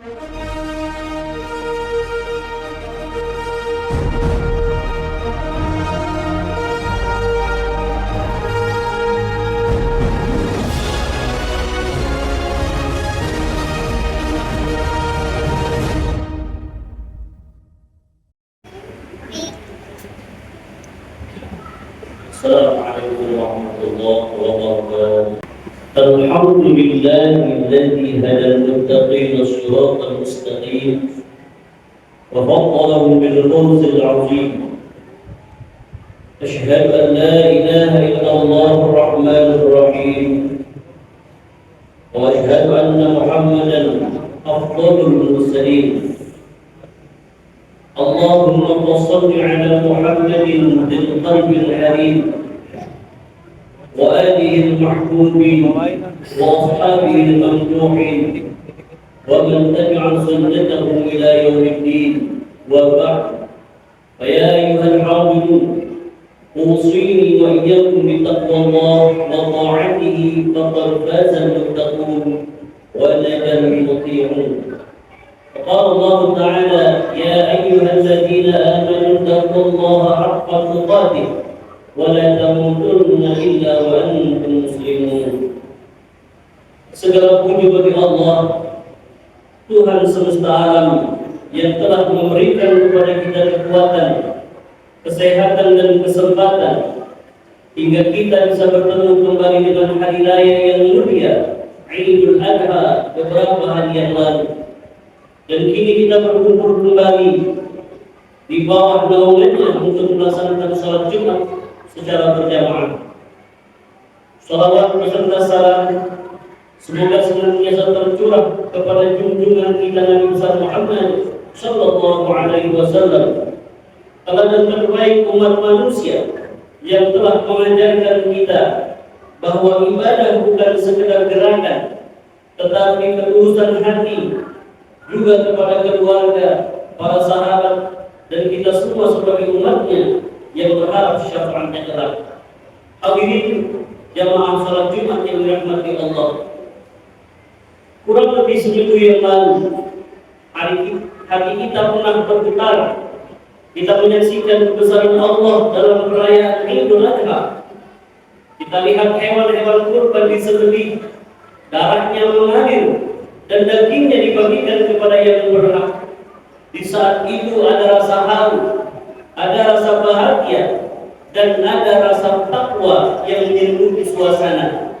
Assalamualaikum warahmatullahi wabarakatuh. Alhamdulillahilladzi hadal muttaqina shiratal mustaqim wa faddalahum bil fawzil 'azim. Asyhadu an la ilaha illallahur rahmanur rahim wa asyhadu anna Muhammadan afdalul mursalin. Allahumma shalli ala Muhammadin bil qalbil halim wa alihi al-mahbubin wa ashabihi al-mamduhin wa man tabi'a sunnatahum ila yaumiddin wa ba'd. Fa ya ayyuhal 'abidun usini wa iyyakum bi taqwallah wa ta'atihi faqad faza al-muttaqun wa naja al-muti'un. قال الله تعالى يا أيها الذين آمنوا اتقوا الله حق تقاته ولا تموتن إلا وأنتم مسلمون. Segala puji bagi Allah, Tuhan semesta alam, yang telah memberikan kepada kita kekuatan, kesehatan dan kesempatan hingga kita bisa bertemu kembali dengan hari raya yang mulia Idul Adha beberapa hari yang lalu. Dan kini kita berkumpul kembali di bawah naungannya untuk melaksanakan salat Jumat secara berjamaah. Salawat beserta salam semoga senantiasa tercurah kepada junjungan kita Nabi besar Muhammad sallallahu alaihi wasallam, teladan terbaik umat manusia yang telah mengajarkan kita bahwa ibadah bukan sekedar gerakan, tetapi ketulusan hati, juga kepada keluarga, para sahabat, dan kita semua sebagai umatnya yang berharap syafaatnya kelak. Hadirin jamaah salat Jumat yang dirahmati Allah, kurang lebih seminggu yang lalu hati kita pernah bergetar. Kita menyaksikan kebesaran Allah dalam perayaan Idul Adha. Kita lihat hewan-hewan kurban disembelih, darahnya mengalir dan dagingnya dibagikan kepada yang berhak. Di saat itu ada rasa haru, ada rasa bahagia, dan ada rasa takwa yang menyelimuti suasana.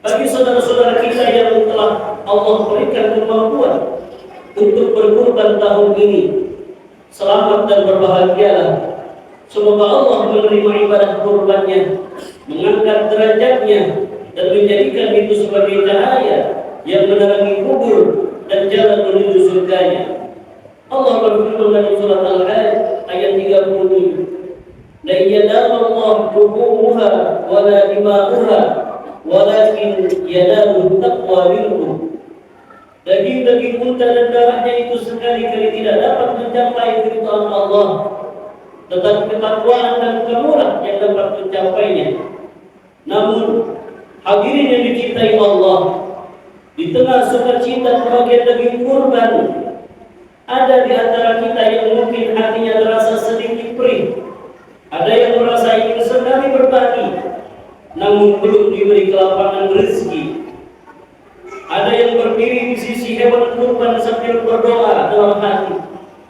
Bagi saudara-saudara kita yang telah Allah berikan kemampuan untuk berkurban tahun ini, selamat dan berbahagialah. Semoga Allah menerima ibadah kurbannya, mengangkat derajatnya, dan menjadikan itu sebagai cahaya yang menerangi kubur dan jalan menuju surganya. Allah berfirman dalam surat Al-Hajj ayat 37, la yanalullahu luhumuha wa la dima'uha walakin yanaluhu taqwa minkum. Daging-daging unta dan darahnya itu sekali-kali tidak dapat mencapai keridhaan Allah, tetapi ketakwaan dan kemurah yang dapat mencapainya. Namun hadirin yang dicintai Allah, di tengah sukacita kebahagiaan daging kurban, ada di antara kita yang mungkin hatinya terasa sedikit perih. Ada yang merasa ingin sekali berbagi, namun belum diberi kelapangan rezeki. Ada yang berdiri di sisi hewan kurban sambil berdoa dalam hati,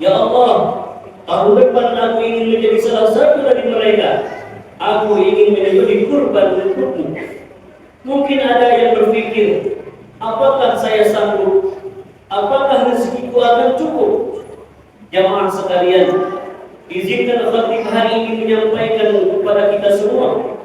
ya Allah, tahun depan aku ingin menjadi salah satu dari mereka. Aku ingin menjadi kurban untukmu. Mungkin ada yang berpikir, apakah saya sanggup? Apakah rezekiku akan cukup? Jamaah sekalian, izinkan khatib hari ini menyampaikan kepada kita semua,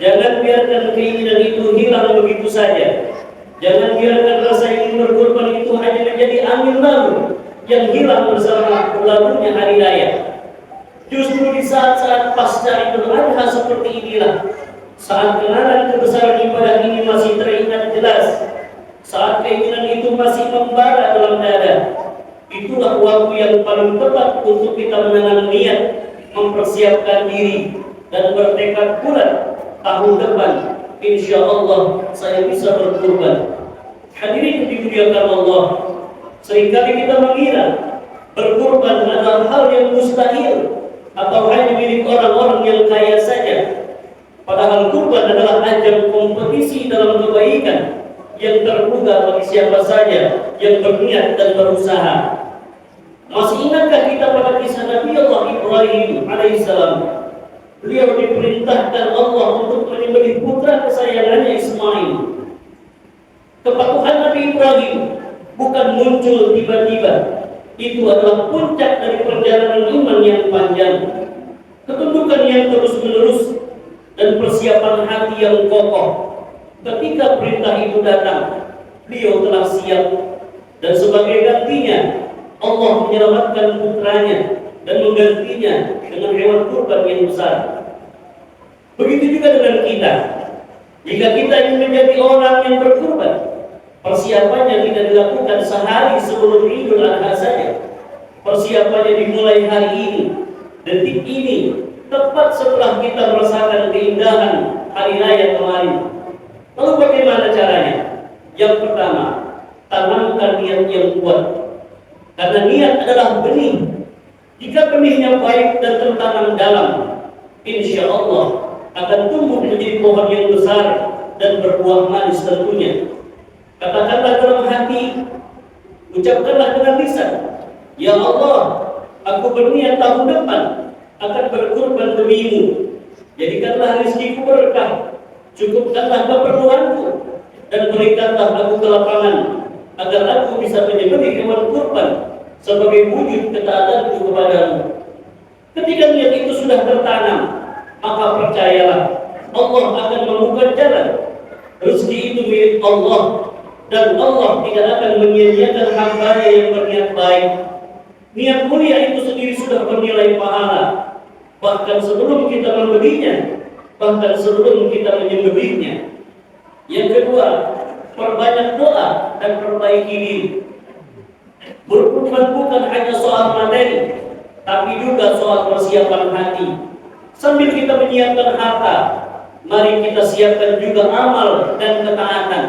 jangan biarkan keinginan itu hilang begitu saja. Jangan biarkan rasa ingin berkorban itu hanya menjadi angin lalu yang hilang bersama berlalunya hari raya. Justru di saat-saat pasca Idul Adha seperti inilah, saat kenangan kebesaran ibadah ini masih teringat jelas, saat keinginan itu masih membara dalam dada, itulah waktu yang paling tepat untuk kita menanam niat, mempersiapkan diri, dan bertekad bulat tahun depan insya Allah saya bisa berkurban. Hadirin dimuliakan Allah, Seringkali kita mengira berkurban adalah hal yang mustahil atau hanya milik orang-orang yang kaya saja. Padahal kurban adalah ajang kompetisi dalam kebaikan yang terbuka bagi siapa saja yang berniat dan berusaha. Masih ingatkah kita pada kisah Nabi Allah Ibrahim alaihissalam? Beliau diperintahkan Allah untuk menyembelih putra kesayangannya Ismail. Kepatuhan Nabi Ibrahim bukan muncul tiba-tiba. Itu adalah puncak dari perjalanan iman yang panjang, ketundukan yang terus-menerus, dan persiapan hati yang kokoh. Ketika perintah itu datang, beliau telah siap, dan sebagai gantinya Allah menyelamatkan putranya dan menggantinya dengan hewan kurban yang besar. Begitu juga dengan kita. Jika kita ingin menjadi orang yang berkurban, persiapannya tidak dilakukan sehari sebelum Idul Adha saja. Persiapannya dimulai hari ini, detik ini, tepat setelah kita merasakan keindahan hari raya kemarin. Lalu bagaimana caranya? Yang pertama, tanamkan niat yang kuat. Karena niat adalah benih. Jika benihnya baik dan tertanam dalam, insya Allah akan tumbuh menjadi pohon yang besar dan berbuah manis tentunya. Katakanlah dalam hati, ucapkanlah dengan lisan, ya Allah, aku berniat tahun depan akan berkurban demi-Mu. Jadikanlah rezekiku berkah, cukupkanlah keperluanku, dan berikanlah aku kelapangan agar aku bisa menyembelih hewan kurban sebagai wujud ketaatanku kepadamu. Ketika niat itu sudah tertanam, maka percayalah Allah akan membuka jalan. Rezeki itu milik Allah, dan Allah tidak akan menyia-nyiakan hamba-Nya yang berniat baik. Niat mulia itu sendiri sudah bernilai pahala, bahkan sebelum kita membelinya, bahkan sebelum kita menyembelihnya. Yang kedua, perbanyak doa dan perbaiki diri. Berkurban bukan hanya soal materi, tapi juga soal persiapan hati. Sambil kita menyiapkan harta, mari kita siapkan juga amal dan ketaatan,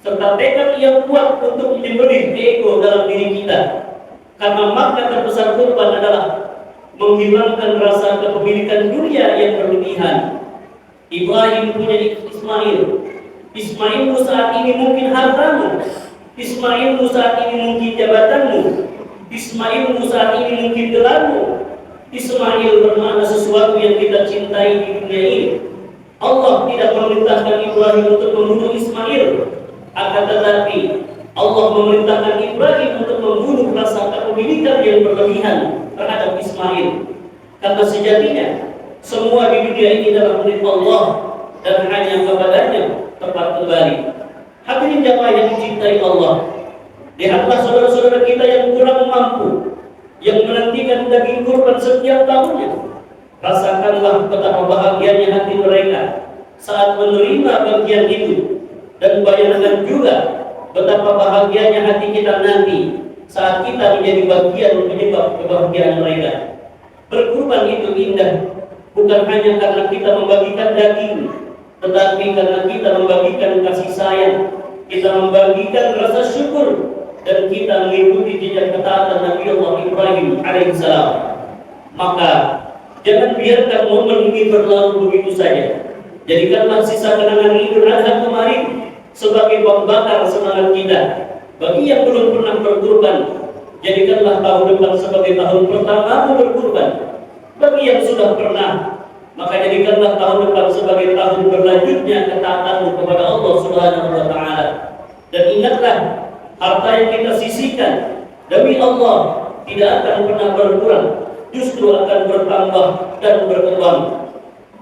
serta tekad yang kuat untuk menyembelih ego dalam diri kita. Karena makna terbesar kurban adalah menghilangkan rasa kepemilikan dunia yang berlebihan. Ibrahim punya Ismail. Ismailmu saat ini mungkin hartamu. Ismailmu saat ini mungkin jabatanmu. Ismailmu saat ini mungkin gelarmu. Ismail bermakna sesuatu yang kita cintai di dunia ini. Allah tidak memerintahkan Ibrahim untuk membunuh Ismail, akan tetapi Allah memerintahkan Ibrahim untuk membunuh rasa kepemilikan yang berlebihan terhadap Ismail. Karena sejatinya semua di dunia ini adalah milik Allah dan hanya kepadanya tempat kembali. Hadirin jamaah yang dicintai Allah, lihatlah saudara-saudara kita yang kurang mampu, yang menantikan daging kurban setiap tahunnya. Rasakanlah betapa bahagianya hati mereka saat menerima bagian itu, dan bayangkan juga betapa bahagianya hati kita nanti saat kita menjadi bagian penyebab kebahagiaan mereka. Berkurban itu indah, bukan hanya karena kita membagikan daging, tetapi karena kita membagikan kasih sayang, kita membagikan rasa syukur, dan kita mengikuti jejak ketaatan Nabi Allah Ibrahim alaihissalam. Maka jangan biarkan momen ini berlalu begitu saja. Jadikanlah sisa kenangan Idul Adha kemarin sebagai pembakar semangat kita. Bagi yang belum pernah berkurban, jadikanlah tahun depan sebagai tahun pertama berkurban. Bagi yang sudah pernah, maka jadikanlah tahun depan sebagai tahun berlanjutnya ketaatanmu kepada Allah Subhanahu wa Ta'ala. Dan ingatlah, harta yang kita sisihkan demi Allah tidak akan pernah berkurang, justru akan bertambah dan berkembang.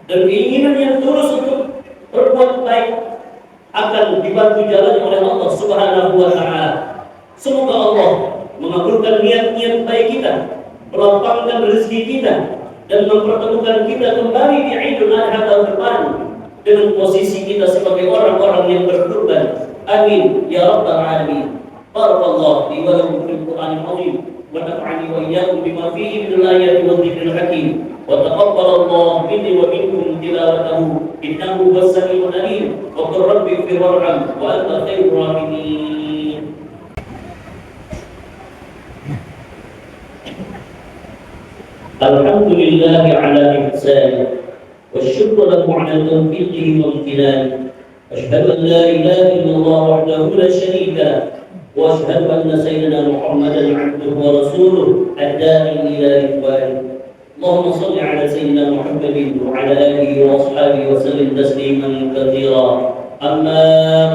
Dan keinginan yang tulus untuk berbuat baik akan dibantu jalan oleh Allah Subhanahu wa Ta'ala. Semoga Allah mengabulkan niat-niat baik kita, melapangkan rezeki kita, dan mempertemukan kita kembali di Idul Adha tahun depan dengan posisi kita sebagai orang-orang yang berkurban. Amin ya rabbal alamin. Barakallahu li wa lakum fil Qur'anil azim wa nafa'ani wa iyyakum bima fihi min al-ayati wa dhikril hakim. Wa taqabbalallahu minni wa minkum tilawatahu innahu was-sami'ul 'alim. Wa qur rabbi ighfir warham wa anta khairur rahimin. الحمد لله على إحسانه، والشكر له على توفيقه وامتنانه. أشهد أن لا إله إلا الله وحده لا شريك له، وأشهد أن سيدنا محمدا عبده ورسوله الداعي إلى رضوانه. اللهم صل على سيدنا محمد وعلى آله وأصحابه وسلم تسليما كثيرا. أما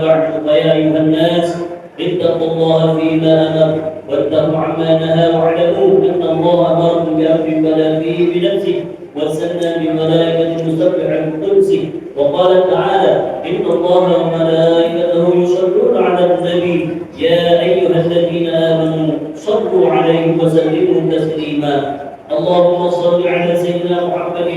بعد، فيا أيها الناس اتقوا الله فيما أمر واتقوا عما نهى، واعلموا أن الله أمركم بأمر بدا فيه بنفسه وسنى بملائكة مسبحة قدسه، وقال تعالى: إن الله وملائكته يصلون على النبي يا أيها الذين آمنوا صلوا عليه وسلموا تسليما. اللهم صل على سيدنا محمد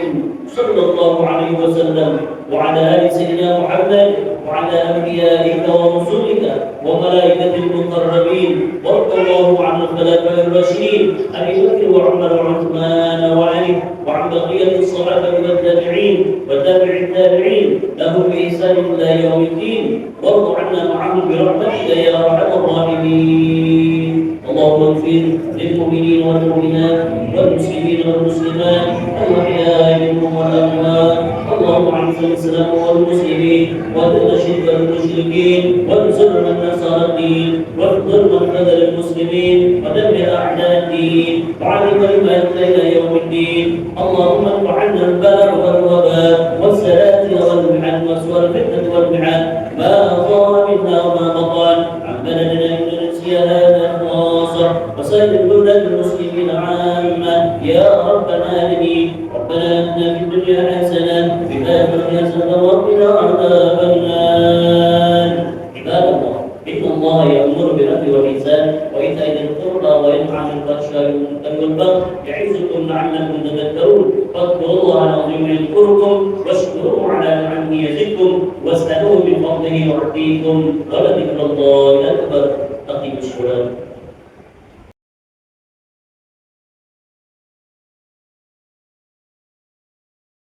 صلى الله عليه وسلم وعلى آل سيدنا محمد وعلى أنبيائك ورسلك وملائكة المقربين، وارض الله عن الخلفاء الراشدين أبي بكر وعمر وعثمان وعلي، وعن بقية الصحابة والتابعين وتابع التابعين لهم بإحسان إلى يوم الدين، وارض عنا معهم برحمتك يا أرحم الراحمين. اللهم اغفر للمؤمنين والمؤمنات والمسلمين والمسلمات الأحياء منهم والأموات. اللهم اعز الإسلام والمسلمين وأذل الشرك والمشركين وانصر من نصر الدين واخذل من خذل المسلمين ودمر أعداء الدين وعلم كلمات إلى يوم الدين. اللهم ارفع عنا البلاء والوباء والسلاسل والمحن والفتنة والمحن ما أظهر منا وما بطن عن بلدنا إندونيسيا هذا خاصة وسائر بلاد المسلمين عامة يا رب العالمين. ربنا آتنا في الدنيا حسنة وفي الآخرة حسنة وقنا عذاب النار. عباد الله، إن الله يأمر بالعدل والإحسان وإيتاء ذي القربى وينهى عن الفحشاء والمنكر والبغي يعظكم لعلكم تذكرون. فاذكروا الله العظيم يذكركم واشكروه على نعمه يزدكم واسألوه من فضله يعطيكم ولذكر الله أكبر. أقيموا الصلاة.